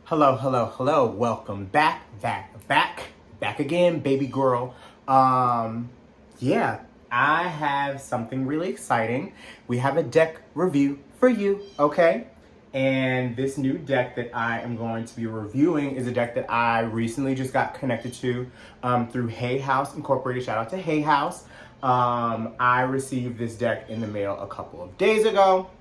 Hello, hello, hello. Welcome back again, baby girl. Yeah, I have something really exciting. We have a deck review for you, okay? And this new deck that I am going to be reviewing is a deck that I recently just got connected to through Hay House Incorporated. Shout out to Hay House. I received this deck in the mail a couple of days ago.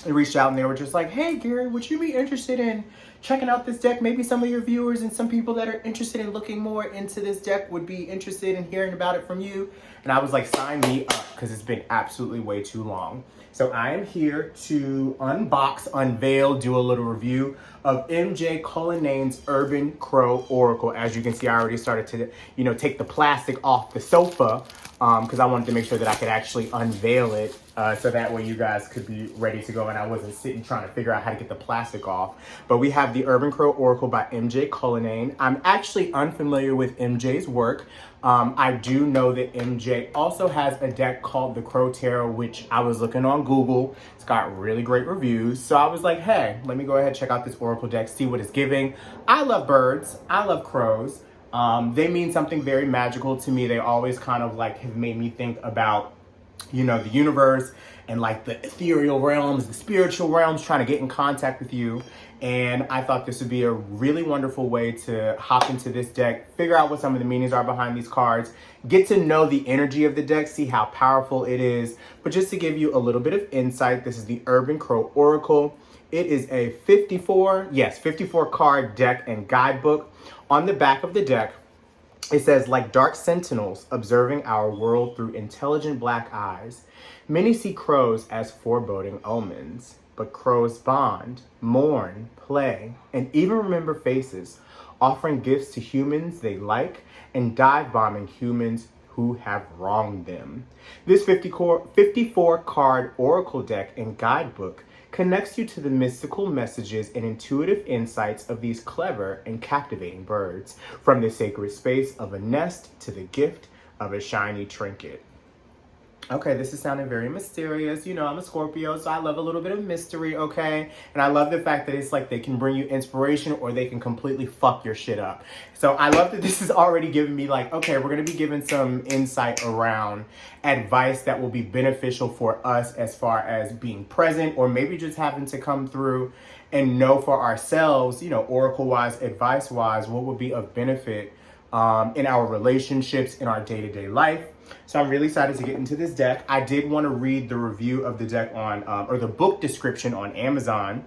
They reached out and they were just like, hey, Gary, would you be interested in checking out this deck? Maybe some of your viewers and some people that are interested in looking more into this deck would be interested in hearing about it from you. And I was like, sign me up, because it's been absolutely way too long. So I am here to unbox, unveil, do a little review of MJ Cullinane's Urban Crow Oracle. As you can see, I already started to, take the plastic off the sofa because I wanted to make sure that I could actually unveil it so that way you guys could be ready to go and I wasn't sitting trying to figure out how to get the plastic off. But we have the Urban Crow Oracle by MJ Cullinane. I'm actually unfamiliar with MJ's work. I do know that MJ also has a deck called the Crow Tarot, which I was looking on Google. It's got really great reviews. So I was like, hey, let me go ahead and check out this Oracle deck, see what it's giving. I love birds. I love crows. They mean something very magical to me. They always kind of like have made me think about, the universe and like the ethereal realms, the spiritual realms, trying to get in contact with you. And I thought this would be a really wonderful way to hop into this deck, figure out what some of the meanings are behind these cards, get to know the energy of the deck, see how powerful it is. But just to give you a little bit of insight, this is the Urban Crow Oracle. It is a 54 card deck and guidebook. On the back of the deck, it says, like dark sentinels observing our world through intelligent black eyes, many see crows as foreboding omens. But crows bond, mourn, play, and even remember faces, offering gifts to humans they like and dive bombing humans who have wronged them. This 54 card oracle deck and guidebook connects you to the mystical messages and intuitive insights of these clever and captivating birds, from the sacred space of a nest to the gift of a shiny trinket. Okay, this is sounding very mysterious. I'm a Scorpio, so I love a little bit of mystery, okay? And I love the fact that it's like they can bring you inspiration or they can completely fuck your shit up. So I love that this is already giving me like, okay, we're going to be given some insight around advice that will be beneficial for us as far as being present, or maybe just having to come through and know for ourselves, oracle-wise, advice-wise, what would be of benefit in our relationships, in our day-to-day life. So I'm really excited to get into this deck. I did want to read the review of the deck on, or the book description on Amazon.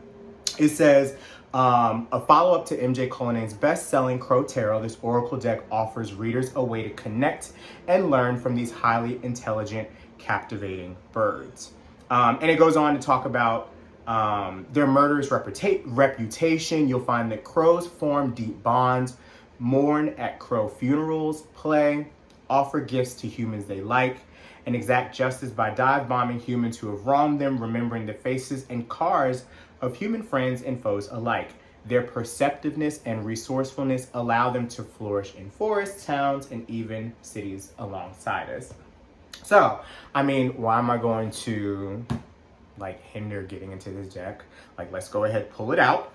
It says, a follow-up to MJ Cullinane's best-selling Crow Tarot, this oracle deck offers readers a way to connect and learn from these highly intelligent, captivating birds. And it goes on to talk about their murderous reputation. You'll find that crows form deep bonds, mourn at crow funerals, play, offer gifts to humans they like, and exact justice by dive bombing humans who have wronged them, remembering the faces and cars of human friends and foes alike. Their perceptiveness and resourcefulness allow them to flourish in forests, towns, and even cities alongside us. So, why am I going to hinder getting into this deck? Let's go ahead, pull it out.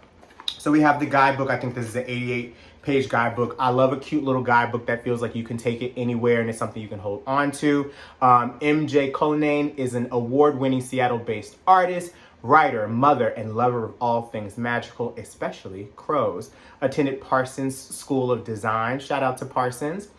So we have the guidebook. I think this is an 88-page guidebook. I love a cute little guidebook that feels like you can take it anywhere and it's something you can hold on to. MJ Cullinane is an award-winning Seattle-based artist, writer, mother, and lover of all things magical, especially crows. Attended Parsons School of Design. Shout out to Parsons.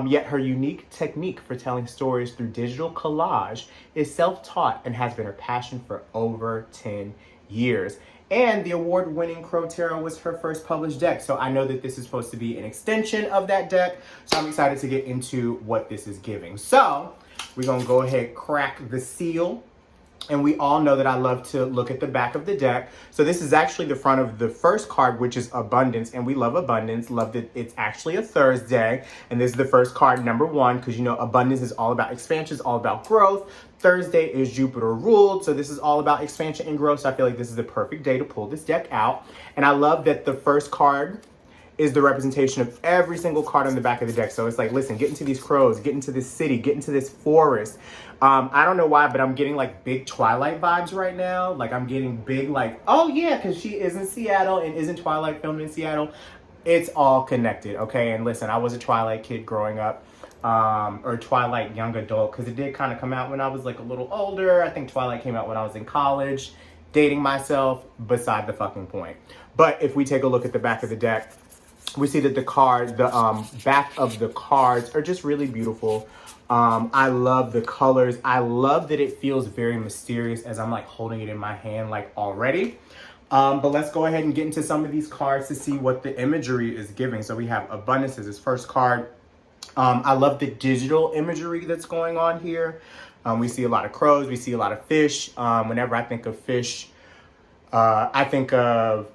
Yet her unique technique for telling stories through digital collage is self-taught and has been her passion for over 10 years. And the award-winning Crow Tarot was her first published deck. So I know that this is supposed to be an extension of that deck. So I'm excited to get into what this is giving. So we're going to go ahead, crack the seal. And we all know that I love to look at the back of the deck. So this is actually the front of the first card, which is abundance. And we love abundance. Love that it's actually a Thursday. And this is the first card, number 1, because abundance is all about expansion, it's all about growth. Thursday is Jupiter ruled. So this is all about expansion and growth. So I feel like this is the perfect day to pull this deck out. And I love that the first card is the representation of every single card on the back of the deck. So it's like, listen, get into these crows, get into this city, get into this forest. I don't know why, but I'm getting like big Twilight vibes right now. Like I'm getting big like, oh yeah, because she is in Seattle and isn't Twilight filmed in Seattle. It's all connected, okay? And listen, I was a Twilight kid growing up, or Twilight young adult, because it did kind of come out when I was like a little older. I think Twilight came out when I was in college. Dating myself, beside the fucking point. But if we take a look at the back of the deck, we see that the back of the cards are just really beautiful. I love the colors. I love that it feels very mysterious as I'm like holding it in my hand like already. But let's go ahead and get into some of these cards to see what the imagery is giving. So we have Abundance as his first card. I love the digital imagery that's going on here. We see a lot of crows. We see a lot of fish. Whenever I think of fish, I think of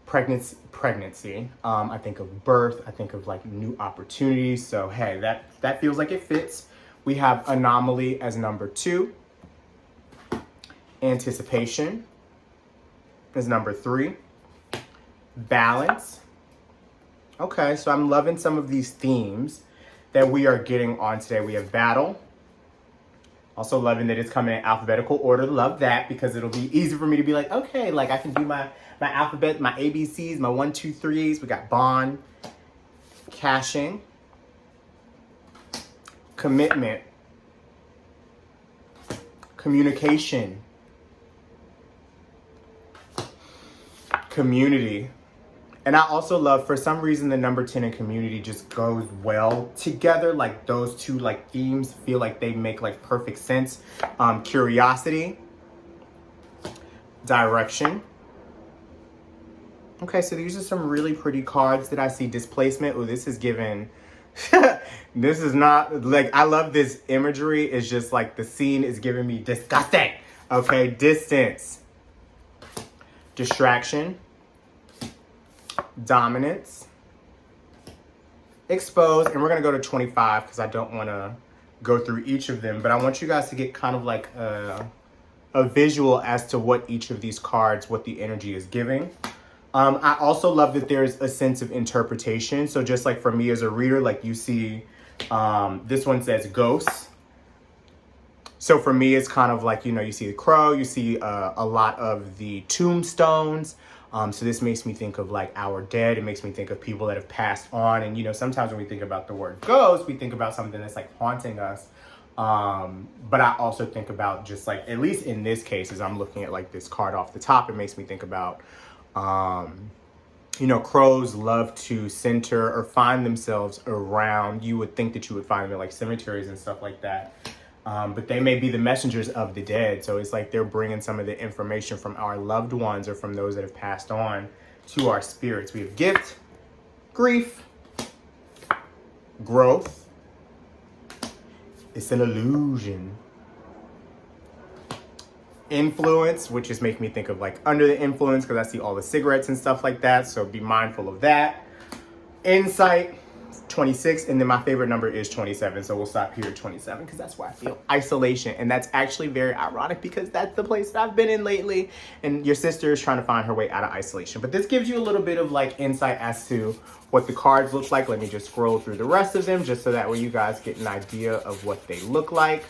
pregnancy. I think of birth. I think of like new opportunities. So hey, that feels like it fits. We have Anomaly as number 2. Anticipation is number 3. Balance. Okay, so I'm loving some of these themes that we are getting on today. We have Battle. Also loving that it's coming in alphabetical order. Love that, because it'll be easy for me to be like, okay, like I can do my alphabet, my ABCs, my 1, 2, 3s. We got Bond, Caching, Commitment, Communication, Community. And I also love, for some reason, the number 10 and Community just goes well together. Like those two like themes feel like they make like perfect sense. Curiosity, Direction. Okay, so these are some really pretty cards that I see. Displacement. Oh, this is given. This is not like, I love this imagery. It's just like the scene is giving me disgusting. Okay, Distance, Distraction, Dominance, Expose, and we're going to go to 25 because I don't want to go through each of them, but I want you guys to get kind of like a visual as to what each of these cards, what the energy is giving. I also love that there's a sense of interpretation. So just like for me as a reader, like you see, this one says Ghosts. So for me, it's kind of like, you know, you see the crow, you see a lot of the tombstones. So this makes me think of like our dead. It makes me think of people that have passed on. And, you know, sometimes when we think about the word ghost, we think about something that's like haunting us. But I also think about just like, at least in this case, as I'm looking at like this card off the top, it makes me think about, you know, crows love to center or find themselves around. You would think that you would find them in like cemeteries and stuff like that. But they may be the messengers of the dead. So it's like they're bringing some of the information from our loved ones or from those that have passed on to our spirits. We have Gift, Grief, Growth. It's an illusion. Influence, which just makes me think of like Under the Influence, because I see all the cigarettes and stuff like that. So be mindful of that. Insight, 26, and then my favorite number is 27, so we'll stop here at 27 because that's where I feel isolation. And that's actually very ironic because that's the place that I've been in lately, and your sister is trying to find her way out of isolation. But this gives you a little bit of like insight as to what the cards look like. Let me just scroll through the rest of them just so that way you guys get an idea of what they look like,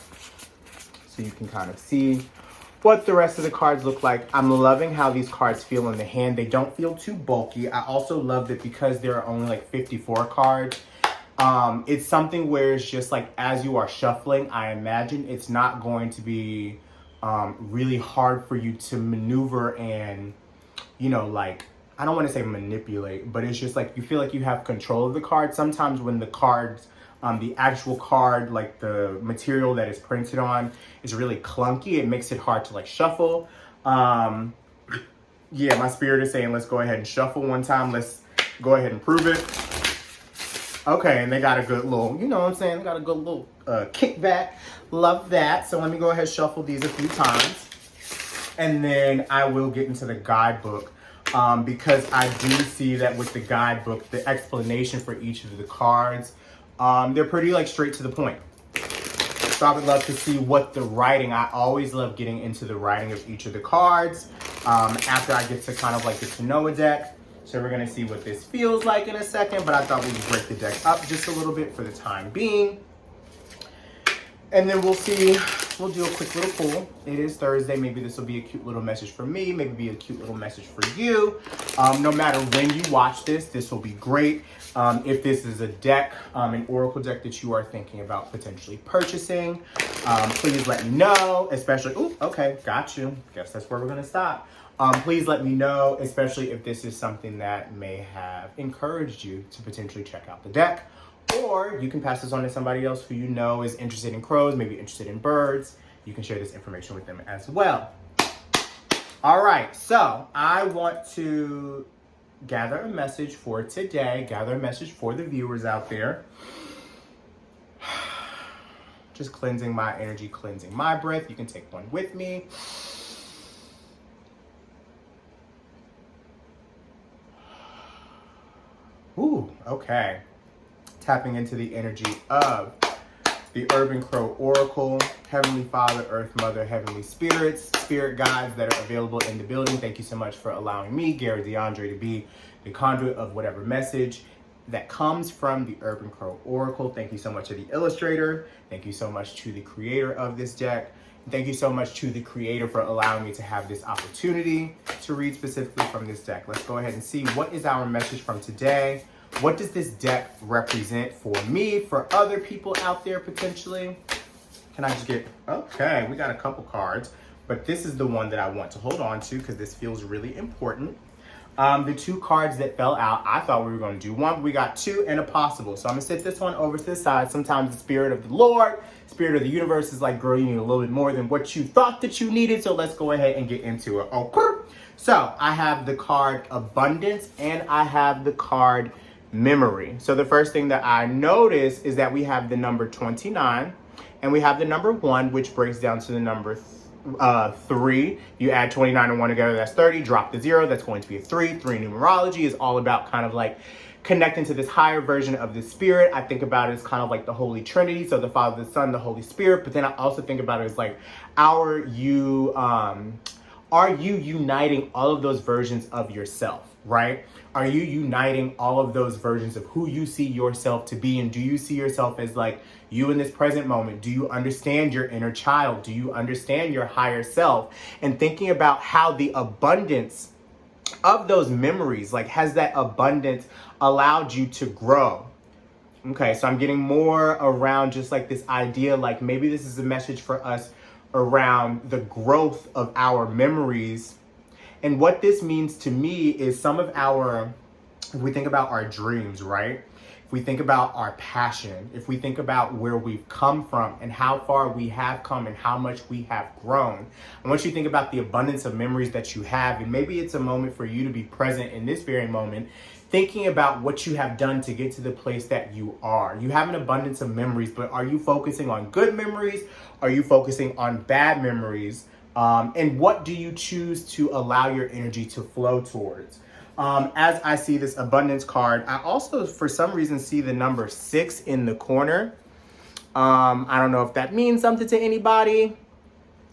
so you can kind of see what the rest of the cards look like. I'm loving how these cards feel in the hand. They don't feel too bulky. I also love that because there are only like 54 cards, it's something where it's just like, as you are shuffling, I imagine it's not going to be really hard for you to maneuver and, you know, like, I don't want to say manipulate, but it's just like you feel like you have control of the card. Sometimes when the cards, the actual card, like the material that is printed on, is really clunky. It makes it hard to like shuffle. Yeah, my spirit is saying let's go ahead and shuffle one time. Let's go ahead and prove it. Okay, and they got a good little, you know what I'm saying? They got a good little kickback. Love that. So let me go ahead and shuffle these a few times. And then I will get into the guidebook. Because I do see that with the guidebook, the explanation for each of the cards, they're pretty like straight to the point. So I would love to see what the writing, I always love getting into the writing of each of the cards after I get to kind of like get to know a deck. So we're gonna see what this feels like in a second, but I thought we would break the deck up just a little bit for the time being. And then we'll do a quick little pull. It is Thursday. Maybe this will be a cute little message for me. Maybe be a cute little message for you. No matter when you watch this will be great. If this is a deck, an oracle deck that you are thinking about potentially purchasing, please let me know, especially, okay, got you. Guess that's where we're gonna stop. Please let me know, especially if this is something that may have encouraged you to potentially check out the deck. Or you can pass this on to somebody else who you know is interested in crows, maybe interested in birds. You can share this information with them as well. All right, so I want to gather a message for today, gather a message for the viewers out there. Just cleansing my energy, cleansing my breath. You can take one with me. Ooh, okay. Tapping into the energy of the Urban Crow Oracle, Heavenly Father, Earth Mother, Heavenly Spirits, Spirit Guides that are available in the building. Thank you so much for allowing me, Gary DeAndre, to be the conduit of whatever message that comes from the Urban Crow Oracle. Thank you so much to the illustrator. Thank you so much to the creator of this deck. Thank you so much to the creator for allowing me to have this opportunity to read specifically from this deck. Let's go ahead and see what is our message from today. What does this deck represent for me, for other people out there potentially? Can I just get, okay, we got a couple cards, but this is the one that I want to hold on to because this feels really important. The two cards that fell out, I thought we were going to do one, but we got two and a possible. So I'm going to set this one over to the side. Sometimes the spirit of the Lord, spirit of the universe is like, girl, you need a little bit more than what you thought that you needed. So let's go ahead and get into it. Okay. So I have the card Abundance and I have the card Memory. So the first thing that I notice is that we have the number 29 and we have the number 1, which breaks down to the number 3. You add 29 and 1 together, that's 30. Drop the 0, that's going to be a 3. 3 numerology is all about kind of like connecting to this higher version of the spirit. I think about it as kind of like the Holy Trinity. So the Father, the Son, the Holy Spirit. But then I also think about it as like, are you uniting all of those versions of yourself, right? Are you uniting all of those versions of who you see yourself to be? And do you see yourself as like you in this present moment? Do you understand your inner child? Do you understand your higher self? And thinking about how the abundance of those memories, like has that abundance allowed you to grow? Okay, so I'm getting more around just like this idea, like maybe this is a message for us around the growth of our memories. And what this means to me is some of our, if we think about our dreams, right? If we think about our passion, if we think about where we've come from and how far we have come and how much we have grown, I want you to think about the abundance of memories that you have. And maybe it's a moment for you to be present in this very moment, thinking about what you have done to get to the place that you are. You have an abundance of memories, but are you focusing on good memories? Are you focusing on bad memories? And what do you choose to allow your energy to flow towards? As I see this abundance card, I also, for some reason, see the number 6 in the corner. I don't know if that means something to anybody.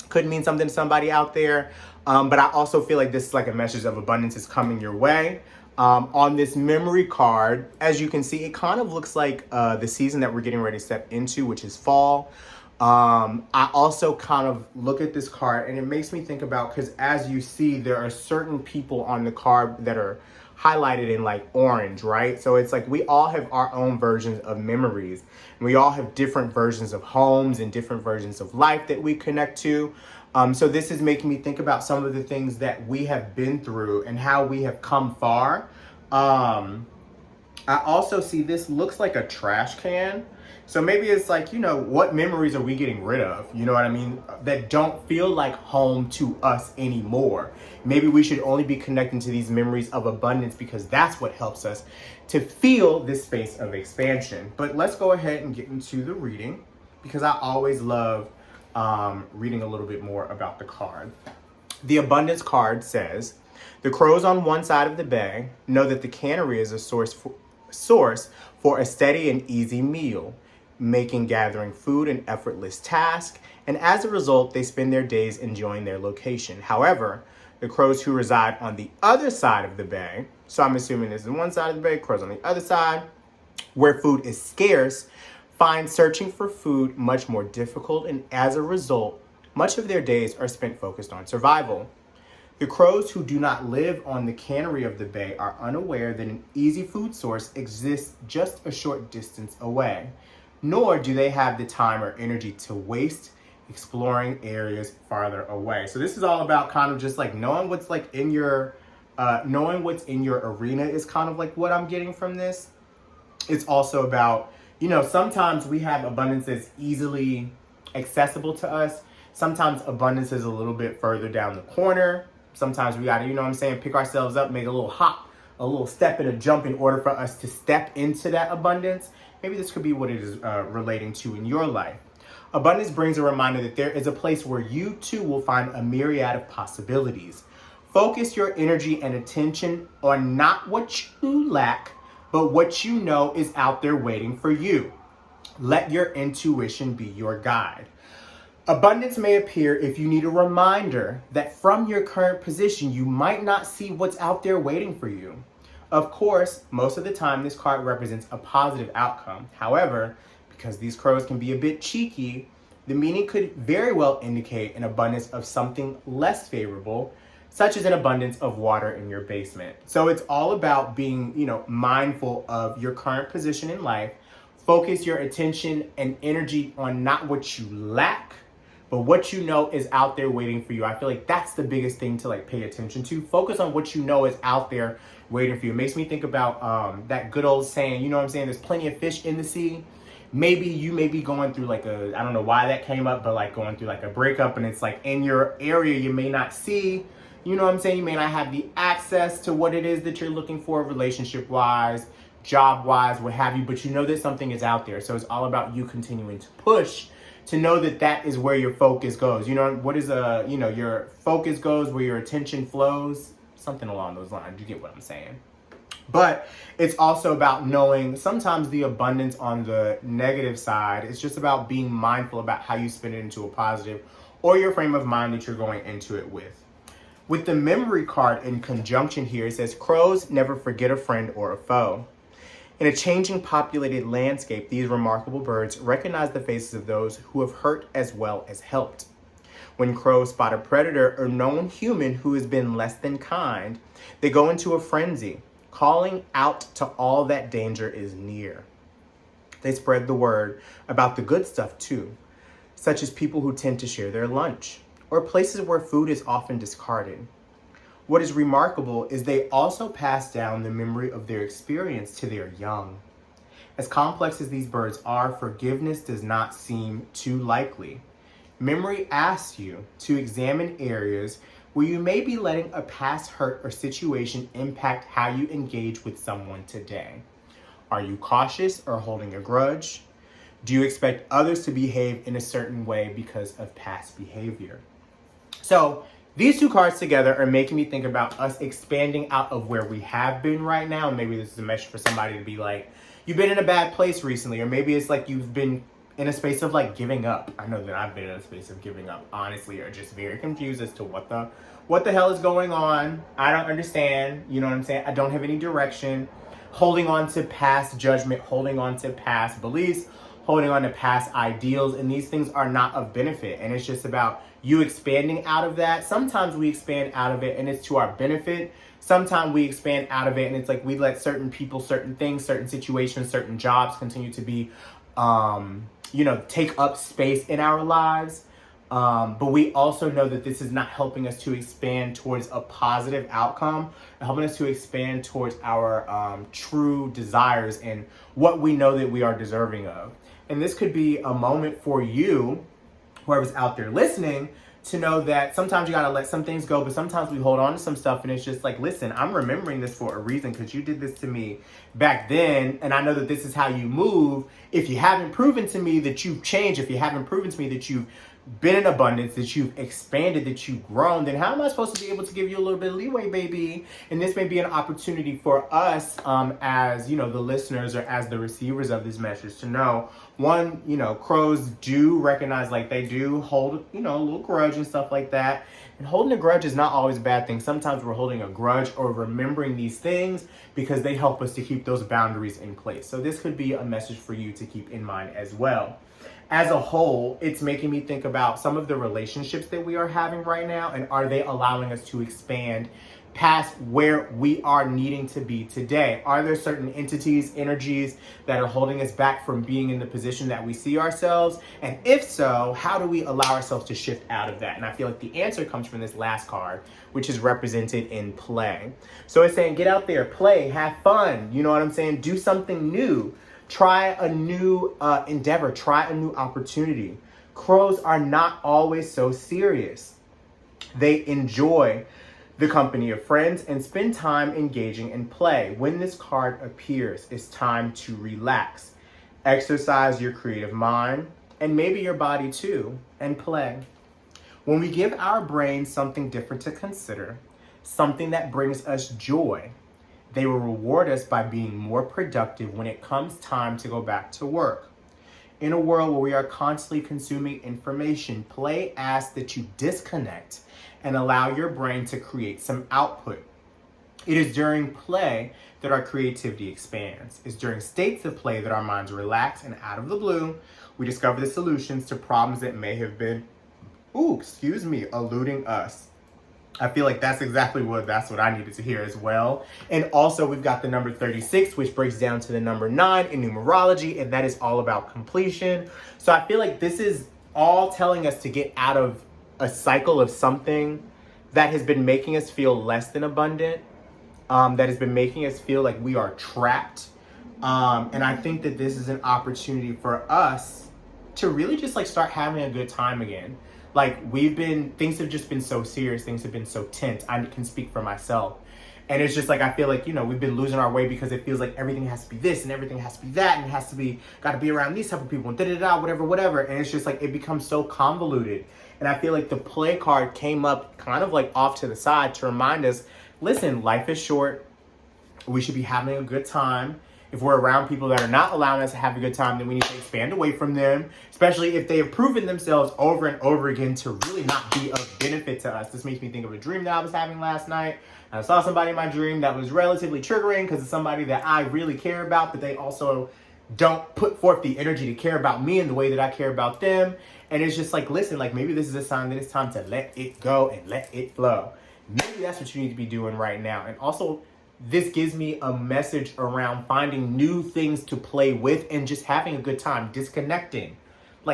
Could mean something to somebody out there. But I also feel like this is like a message of abundance is coming your way. On this memory card, as you can see, it kind of looks like the season that we're getting ready to step into, which is fall. I also kind of look at this card and it makes me think about, because as you see, there are certain people on the card that are highlighted in like orange, right? So it's like we all have our own versions of memories. And we all have different versions of homes and different versions of life that we connect to. So this is making me think about some of the things that we have been through and how we have come far. I also see this looks like a trash can. So maybe it's like, you know, what memories are we getting rid of? You know what I mean? That don't feel like home to us anymore. Maybe we should only be connecting to these memories of abundance because that's what helps us to feel this space of expansion. But let's go ahead and get into the reading because I always love reading a little bit more about the card. The abundance card says, the crows on one side of the bay know that the cannery is a source for a steady and easy meal, making gathering food an effortless task, and as a result, they spend their days enjoying their location. However, The crows who reside on the other side of the bay, so I'm assuming this is one side of the bay, crows on the other side, where food is scarce, find searching for food much more difficult, and as a result, much of their days are spent focused on survival. The crows who do not live on the cannery of the bay are unaware that an easy food source exists just a short distance away, nor do they have the time or energy to waste exploring areas farther away. So this is all about kind of just like knowing what's like in your, knowing what's in your arena is kind of like what I'm getting from this. It's also about, you know, sometimes we have abundance that's easily accessible to us. Sometimes abundance is a little bit further down the corner. Sometimes we gotta, you know what I'm saying, pick ourselves up, make a little hop, a little step and a jump in order for us to step into that abundance. Maybe this could be what it is relating to in your life. Abundance brings a reminder that there is a place where you too will find a myriad of possibilities. Focus your energy and attention on not what you lack, but what you know is out there waiting for you. Let your intuition be your guide. Abundance may appear if you need a reminder that from your current position, you might not see what's out there waiting for you. Of course, most of the time, this card represents a positive outcome. However, because these crows can be a bit cheeky, the meaning could very well indicate an abundance of something less favorable, such as an abundance of water in your basement. So it's all about being, you know, mindful of your current position in life. Focus your attention and energy on not what you lack, but what you know is out there waiting for you. I feel like that's the biggest thing to like pay attention to. Focus on what you know is out there waiting for you. It makes me think about that good old saying, you know what I'm saying? There's plenty of fish in the sea. Maybe you may be going through like a, I don't know why that came up, but like going through like a breakup and it's like in your area you may not see, you know what I'm saying? You may not have the access to what it is that you're looking for relationship wise, job wise, what have you, but you know that something is out there. So it's all about you continuing to push to know that that is where your focus goes. You know, what is you know, your focus goes where your attention flows, something along those lines. You get what I'm saying? But it's also about knowing sometimes the abundance on the negative side. It's just about being mindful about how you spin it into a positive or your frame of mind that you're going into it with. With the memory card in conjunction here, it says, crows never forget a friend or a foe. In a changing populated landscape, these remarkable birds recognize the faces of those who have hurt as well as helped. When crows spot a predator or known human who has been less than kind, they go into a frenzy, calling out to all that danger is near. They spread the word about the good stuff too, such as people who tend to share their lunch, or places where food is often discarded. What is remarkable is they also pass down the memory of their experience to their young. As complex as these birds are, forgiveness does not seem too likely. Memory asks you to examine areas where you may be letting a past hurt or situation impact how you engage with someone today. Are you cautious or holding a grudge? Do you expect others to behave in a certain way because of past behavior? So, these two cards together are making me think about us expanding out of where we have been right now. And maybe this is a message for somebody to be like, you've been in a bad place recently. Or maybe it's like you've been in a space of like giving up. I know that I've been in a space of giving up, honestly, or just very confused as to what the hell is going on. I don't understand. You know what I'm saying? I don't have any direction. Holding on to past judgment, holding on to past beliefs, holding on to past ideals. And these things are not of benefit. And it's just about you expanding out of that. Sometimes we expand out of it and it's to our benefit. Sometimes we expand out of it and it's like we let certain people, certain things, certain situations, certain jobs continue to be, you know, take up space in our lives. But we also know that this is not helping us to expand towards a positive outcome, helping us to expand towards our true desires and what we know that we are deserving of. And this could be a moment for you, whoever's out there listening, to know that sometimes you gotta let some things go, but sometimes we hold on to some stuff and it's just like, listen, I'm remembering this for a reason because you did this to me back then, and I know that this is how you move. If you haven't proven to me that you've changed, if you haven't proven to me that you've been in abundance, that you've expanded, that you've grown, then how am I supposed to be able to give you a little bit of leeway, baby? And this may be an opportunity for us, as, the listeners or as the receivers of this message, to know, one, crows do recognize, like, they do hold, a little grudge and stuff like that. And holding a grudge is not always a bad thing. Sometimes we're holding a grudge or remembering these things because they help us to keep those boundaries in place. So this could be a message for you to keep in mind as well. As a whole, it's making me think about some of the relationships that we are having right now, and are they allowing us to expand past where we are needing to be today? Are there certain entities, energies that are holding us back from being in the position that we see ourselves? And if so, how do we allow ourselves to shift out of that? And I feel like the answer comes from this last card, which is represented in play. So it's saying, get out there, play, have fun. You know what I'm saying? Do something new. Try a new endeavor. Try a new opportunity. Crows are not always so serious. They enjoy the company of friends and spend time engaging in play. When this card appears, it's time to relax. Exercise your creative mind and maybe your body too, and play. When we give our brains something different to consider, something that brings us joy, they will reward us by being more productive when it comes time to go back to work. In a world where we are constantly consuming information, play asks that you disconnect and allow your brain to create some output. It is during play that our creativity expands. It's during states of play that our minds relax, and out of the blue, we discover the solutions to problems that may have been, eluding us. I feel like that's what I needed to hear as well. And also we've got the number 36, which breaks down to the number 9 in numerology, and that is all about completion. So I feel like this is all telling us to get out of a cycle of something that has been making us feel less than abundant, that has been making us feel like we are trapped. And I think that this is an opportunity for us to really just start having a good time again. Things have just been so serious. Things have been so tense. I can speak for myself. And it's just I feel like, we've been losing our way because it feels like everything has to be this and everything has to be that. And it has to be, got to be around these type of people and whatever. And it's just it becomes so convoluted. And I feel like the play card came up kind of off to the side to remind us, listen, life is short. We should be having a good time. If we're around people that are not allowing us to have a good time, then we need to expand away from them, especially if they have proven themselves over and over again to really not be of benefit to us. This makes me think of a dream that I was having last night. I saw somebody in my dream that was relatively triggering because it's somebody that I really care about, but they also don't put forth the energy to care about me in the way that I care about them. And it's just listen, maybe this is a sign that it's time to let it go and let it flow. Maybe that's what you need to be doing right now. And also, this gives me a message around finding new things to play with and just having a good time, disconnecting.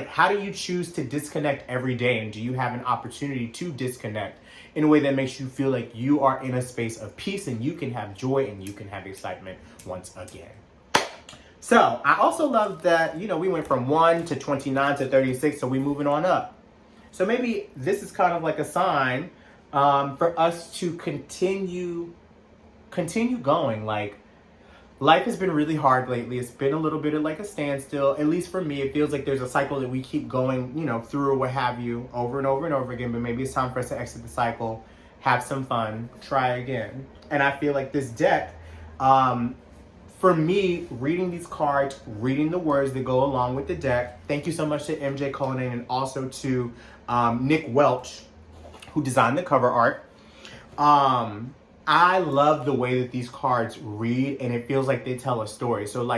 How do you choose to disconnect every day? And do you have an opportunity to disconnect in a way that makes you feel like you are in a space of peace and you can have joy and you can have excitement once again? So I also love that, we went from 1 to 29 to 36, so we're moving on up. So maybe this is kind of a sign for us to continue going. Life has been really hard lately. It's been a little bit of a standstill. At least for me, it feels like there's a cycle that we keep going, through or what have you, over and over and over again. But maybe it's time for us to exit the cycle, have some fun, try again. And I feel like this deck, for me, reading these cards, reading the words that go along with the deck. Thank you so much to MJ Cullinane and also to Nick Welch, who designed the cover art. I love the way that these cards read, and it feels like they tell a story. So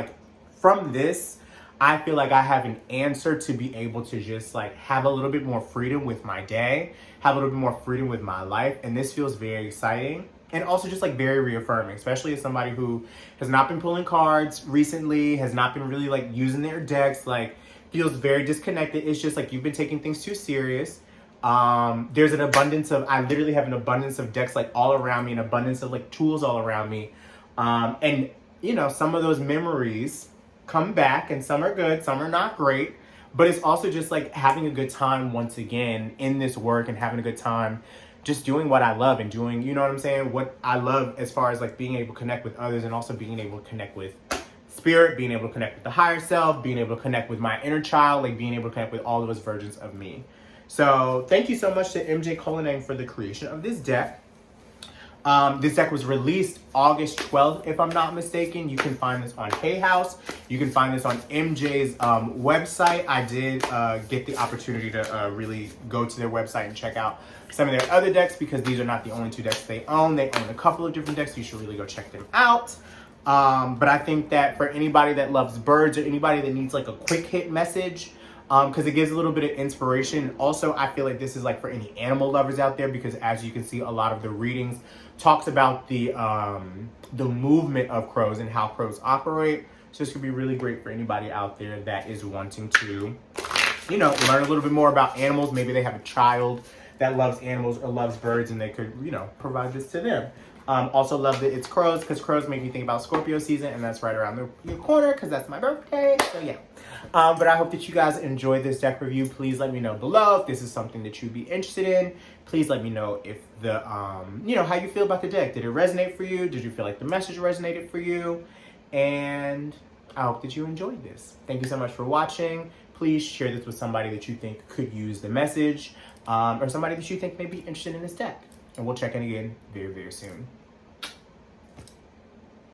from this, I feel like I have an answer to be able to just have a little bit more freedom with my day, have a little bit more freedom with my life. And this feels very exciting and also just very reaffirming, especially as somebody who has not been pulling cards recently, has not been really using their decks, feels very disconnected. It's just you've been taking things too serious. There's an abundance of, I literally have an abundance of decks all around me, an abundance of tools all around me. And some of those memories come back and some are good, some are not great, but it's also just having a good time once again in this work and having a good time just doing what I love and doing, what I love as far as being able to connect with others and also being able to connect with spirit, being able to connect with the higher self, being able to connect with my inner child, being able to connect with all those versions of me. So thank you so much to MJ Cullinane for the creation of this deck. This deck was released August 12th, if I'm not mistaken. You can find this on Hay House. You can find this on MJ's website. I did get the opportunity to really go to their website and check out some of their other decks, because these are not the only 2 decks they own. They own a couple of different decks. You should really go check them out. But I think that for anybody that loves birds, or anybody that needs like a quick hit message, because it gives a little bit of inspiration. Also, I feel like this is like for any animal lovers out there, because as you can see, a lot of the readings talks about the movement of crows and how crows operate. So this could be really great for anybody out there that is wanting to, you know, learn a little bit more about animals. Maybe they have a child that loves animals or loves birds, and they could, you know, provide this to them. Also love that it's crows, because crows make me think about Scorpio season, and that's right around the corner, because that's my birthday. So yeah. But I hope that you guys enjoyed this deck review. Please let me know below if this is something that you'd be interested in. Please let me know if the, you know, how you feel about the deck. Did it resonate for you? Did you feel like the message resonated for you? And I hope that you enjoyed this. Thank you so much for watching. Please share this with somebody that you think could use the message, or somebody that you think may be interested in this deck. And we'll check in again very, very soon.